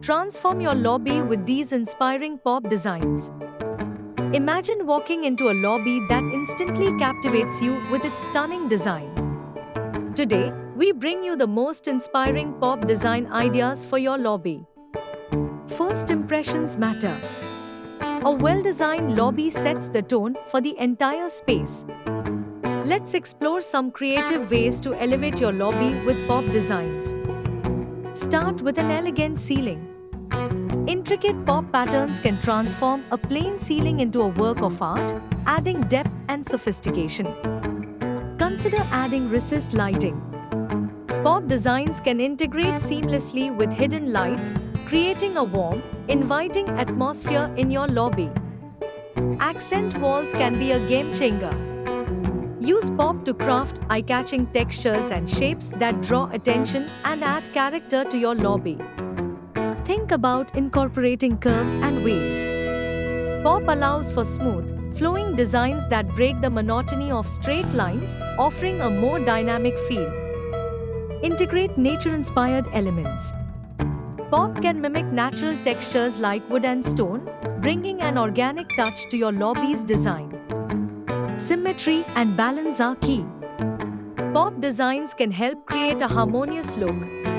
Transform your lobby with these inspiring pop designs. Imagine walking into a lobby that instantly captivates you with its stunning design. Today, we bring you the most inspiring pop design ideas for your lobby. First impressions matter. A well-designed lobby sets the tone for the entire space. Let's explore some creative ways to elevate your lobby with pop designs. Start with an elegant ceiling. Intricate pop patterns can transform a plain ceiling into a work of art, adding depth and sophistication. Consider adding recessed lighting. Pop designs can integrate seamlessly with hidden lights, creating a warm, inviting atmosphere in your lobby. Accent walls can be a game changer. Use pop to craft eye-catching textures and shapes that draw attention and add character to your lobby. Think about incorporating curves and waves. Pop allows for smooth, flowing designs that break the monotony of straight lines, offering a more dynamic feel. Integrate nature-inspired elements. Pop can mimic natural textures like wood and stone, bringing an organic touch to your lobby's design. Symmetry and balance are key. Pop designs can help create a harmonious look,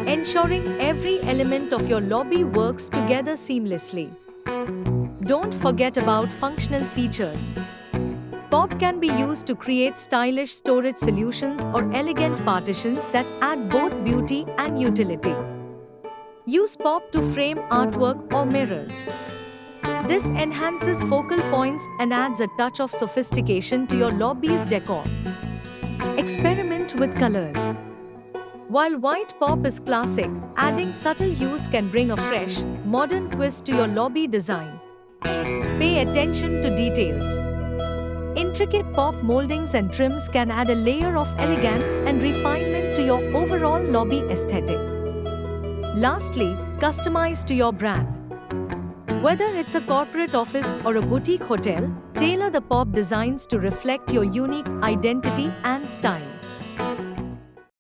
ensuring every element of your lobby works together seamlessly. Don't forget about functional features. Pop can be used to create stylish storage solutions or elegant partitions that add both beauty and utility. Use pop to frame artwork or mirrors. This enhances focal points and adds a touch of sophistication to your lobby's decor. Experiment with colors. While white pop is classic, adding subtle hues can bring a fresh, modern twist to your lobby design. Pay attention to details. Intricate pop moldings and trims can add a layer of elegance and refinement to your overall lobby aesthetic. Lastly, customize to your brand. Whether it's a corporate office or a boutique hotel, tailor the pop designs to reflect your unique identity and style.